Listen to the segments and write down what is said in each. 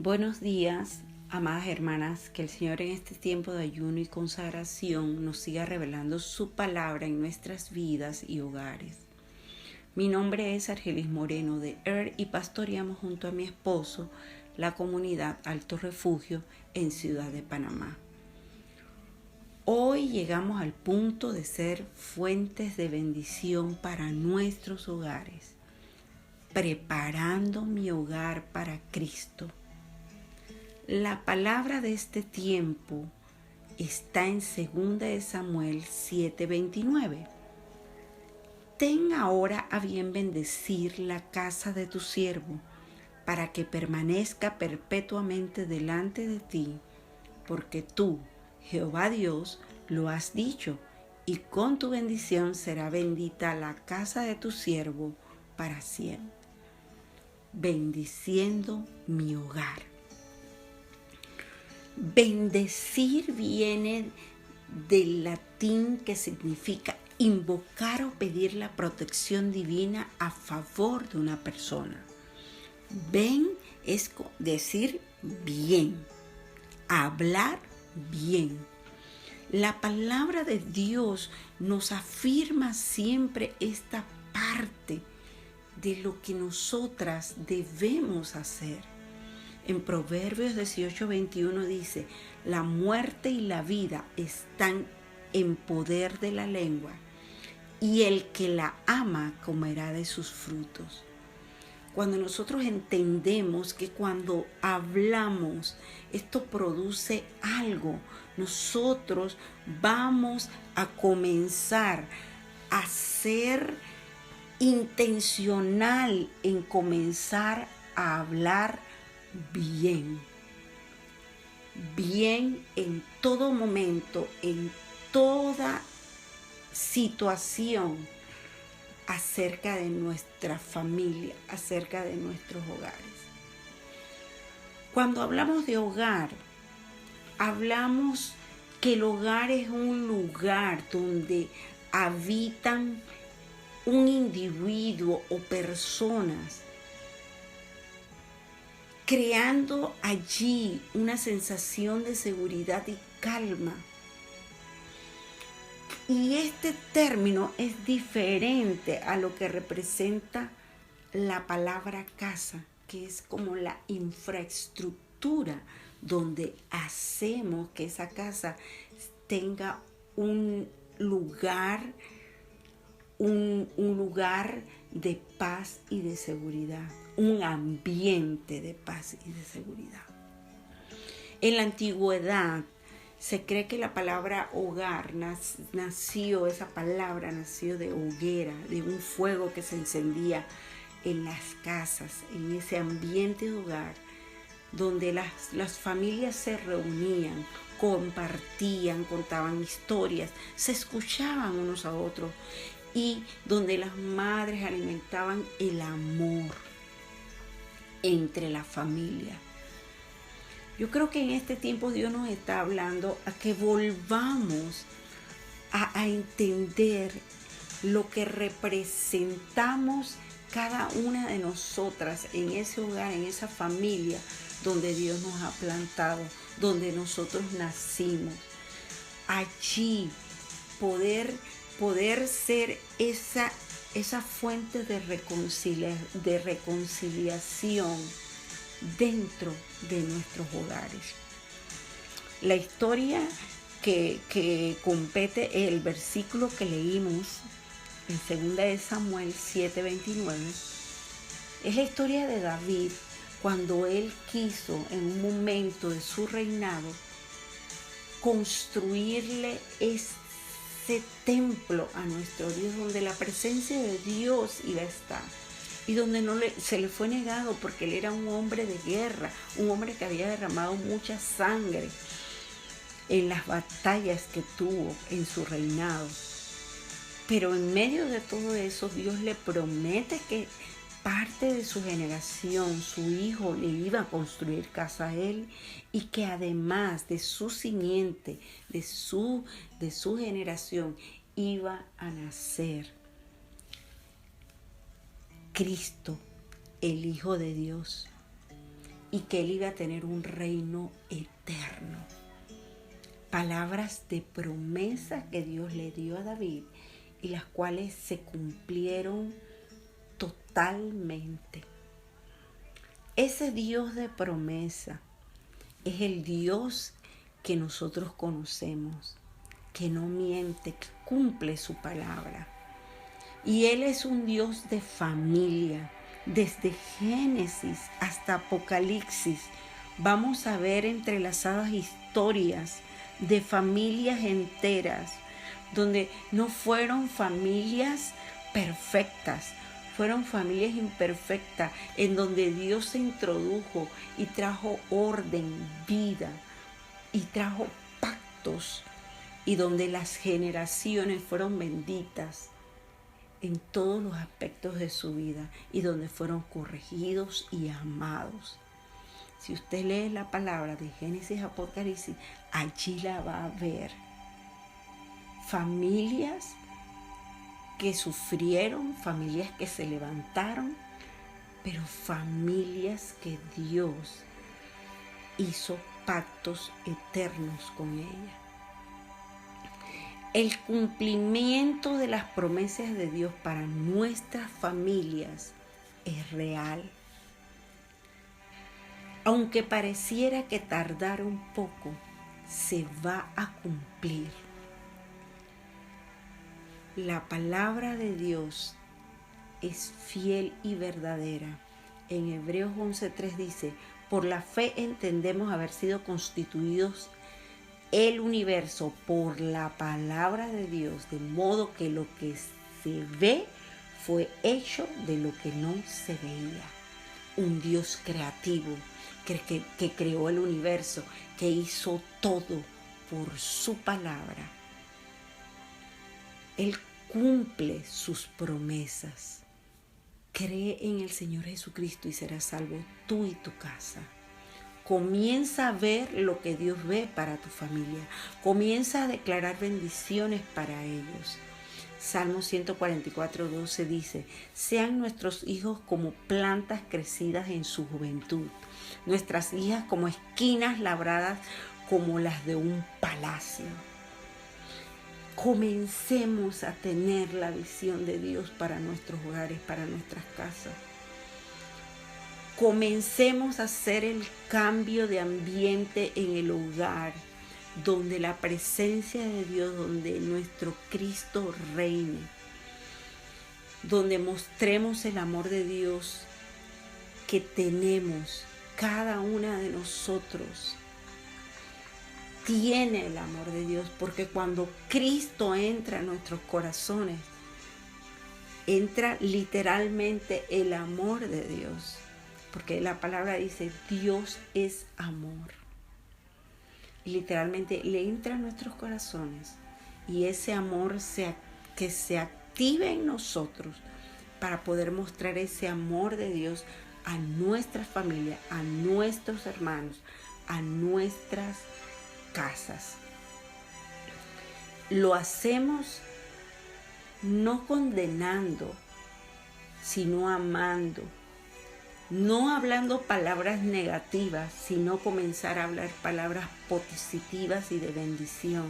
Buenos días, amadas hermanas, que el Señor en este tiempo de ayuno y consagración nos siga revelando su palabra en nuestras vidas y hogares. Mi nombre es Argelis Moreno de y pastoreamos junto a mi esposo la comunidad Alto Refugio en Ciudad de Panamá. Hoy llegamos al punto de ser fuentes de bendición para nuestros hogares, preparando mi hogar para Cristo. La palabra de este tiempo está en 2 Samuel 7:29. Ten ahora a bien bendecir la casa de tu siervo, para que permanezca perpetuamente delante de ti, porque tú, Jehová Dios, lo has dicho, y con tu bendición será bendita la casa de tu siervo para siempre. Bendiciendo mi hogar. Bendecir viene del latín que significa invocar o pedir la protección divina a favor de una persona. Ben es decir bien, hablar bien. La palabra de Dios nos afirma siempre esta parte de lo que nosotras debemos hacer. En Proverbios 18:21 dice: la muerte y la vida están en poder de la lengua, y el que la ama comerá de sus frutos. Cuando nosotros entendemos que cuando hablamos, esto produce algo, nosotros vamos a comenzar a ser intencional en comenzar a hablar bien en todo momento, en toda situación, acerca de nuestra familia, acerca de nuestros hogares. Cuando hablamos de hogar, hablamos que el hogar es un lugar donde habitan un individuo o personas, creando allí una sensación de seguridad y calma. Y este término es diferente a lo que representa la palabra casa, que es como la infraestructura donde hacemos que esa casa tenga un lugar de paz y de seguridad, un ambiente de paz y de seguridad. En la antigüedad se cree que la palabra hogar esa palabra nació de hoguera, de un fuego que se encendía en las casas, en ese ambiente de hogar, donde las familias se reunían, compartían, contaban historias, se escuchaban unos a otros, y donde las madres alimentaban el amor entre la familia. Yo creo que en este tiempo Dios nos está hablando a que volvamos a entender lo que representamos cada una de nosotras en ese hogar, en esa familia donde Dios nos ha plantado, donde nosotros nacimos. Allí poder ser esa fuente de reconciliación dentro de nuestros hogares. La historia que compete el versículo que leímos en 2 Samuel 7:29 es la historia de David, cuando él quiso en un momento de su reinado construirle ese templo a nuestro Dios, donde la presencia de Dios iba a estar, y donde se le fue negado porque él era un hombre de guerra, un hombre que había derramado mucha sangre en las batallas que tuvo en su reinado. Pero en medio de todo eso, Dios le promete que parte de su generación, su hijo, le iba a construir casa a él, y que además de su simiente, de su generación, iba a nacer Cristo, el Hijo de Dios, y que él iba a tener un reino eterno. Palabras de promesa que Dios le dio a David y las cuales se cumplieron totalmente. Ese Dios de promesa es el Dios que nosotros conocemos, que no miente, que cumple su palabra. Y Él es un Dios de familia. Desde Génesis hasta Apocalipsis vamos a ver entrelazadas historias de familias enteras, donde no fueron familias perfectas, fueron familias imperfectas, en donde Dios se introdujo y trajo orden, vida, y trajo pactos, y donde las generaciones fueron benditas en todos los aspectos de su vida, y donde fueron corregidos y amados. Si usted lee la palabra de Génesis a Apocalipsis, allí la va a ver. Familias que sufrieron, familias que se levantaron, pero familias que Dios hizo pactos eternos con ella. El cumplimiento de las promesas de Dios para nuestras familias es real. Aunque pareciera que tardara un poco, se va a cumplir. La palabra de Dios es fiel y verdadera. En Hebreos 11:3 dice, por la fe entendemos haber sido constituidos el universo por la palabra de Dios, de modo que lo que se ve fue hecho de lo que no se veía. Un Dios creativo que creó el universo, que hizo todo por su palabra. Él cumple sus promesas. Cree en el Señor Jesucristo y serás salvo tú y tu casa. Comienza a ver lo que Dios ve para tu familia. Comienza a declarar bendiciones para ellos. Salmo 144:12 dice, sean nuestros hijos como plantas crecidas en su juventud, nuestras hijas como esquinas labradas como las de un palacio. Comencemos a tener la visión de Dios para nuestros hogares, para nuestras casas. Comencemos a hacer el cambio de ambiente en el hogar, donde la presencia de Dios, donde nuestro Cristo reine, donde mostremos el amor de Dios que tenemos. Cada una de nosotros tiene el amor de Dios, porque cuando Cristo entra en nuestros corazones, entra literalmente el amor de Dios. Porque la palabra dice, Dios es amor. Y literalmente le entra a nuestros corazones. Y ese amor que se active en nosotros para poder mostrar ese amor de Dios a nuestra familia, a nuestros hermanos, a nuestras casas. Lo hacemos no condenando, sino amando. No hablando palabras negativas, sino comenzar a hablar palabras positivas y de bendición.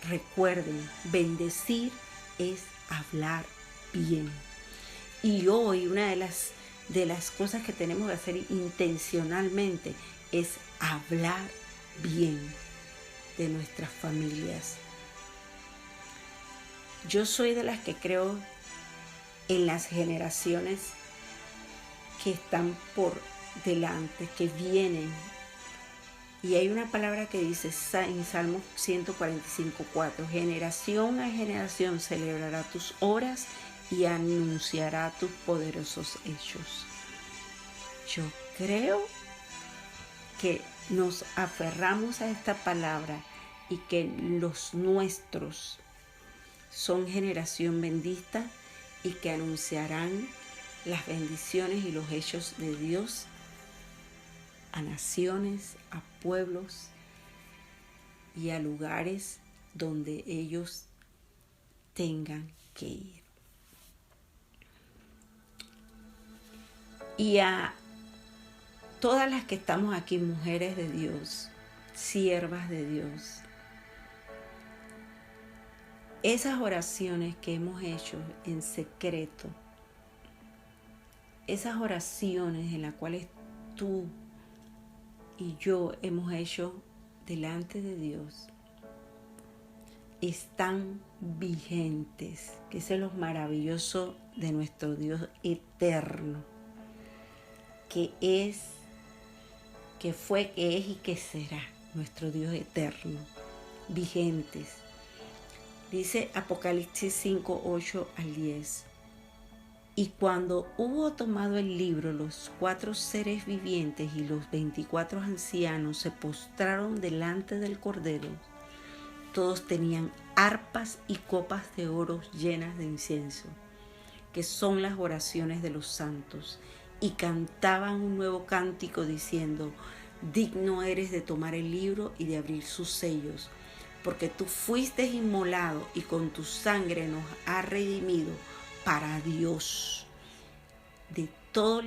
Recuerden, bendecir es hablar bien. Y hoy una de las cosas que tenemos que hacer intencionalmente es hablar bien de nuestras familias. Yo soy de las que creo en las generaciones que están por delante, que vienen. Y hay una palabra que dice en Salmo 145:4, generación a generación celebrará tus obras y anunciará tus poderosos hechos. Yo creo que nos aferramos a esta palabra y que los nuestros son generación bendita y que anunciarán las bendiciones y los hechos de Dios a naciones, a pueblos y a lugares donde ellos tengan que ir. Y a todas las que estamos aquí, mujeres de Dios, siervas de Dios, esas oraciones que hemos hecho en secreto, esas oraciones en las cuales tú y yo hemos hecho delante de Dios, están vigentes, que eso es lo maravilloso de nuestro Dios eterno, que es, que fue, que es y que será nuestro Dios eterno, vigentes. Dice Apocalipsis 5, 8 al 10. Y cuando hubo tomado el libro, los 4 seres vivientes y los 24 ancianos se postraron delante del Cordero. Todos tenían arpas y copas de oro llenas de incienso, que son las oraciones de los santos, y cantaban un nuevo cántico diciendo: digno eres de tomar el libro y de abrir sus sellos, porque tú fuiste inmolado y con tu sangre nos has redimido para Dios de todo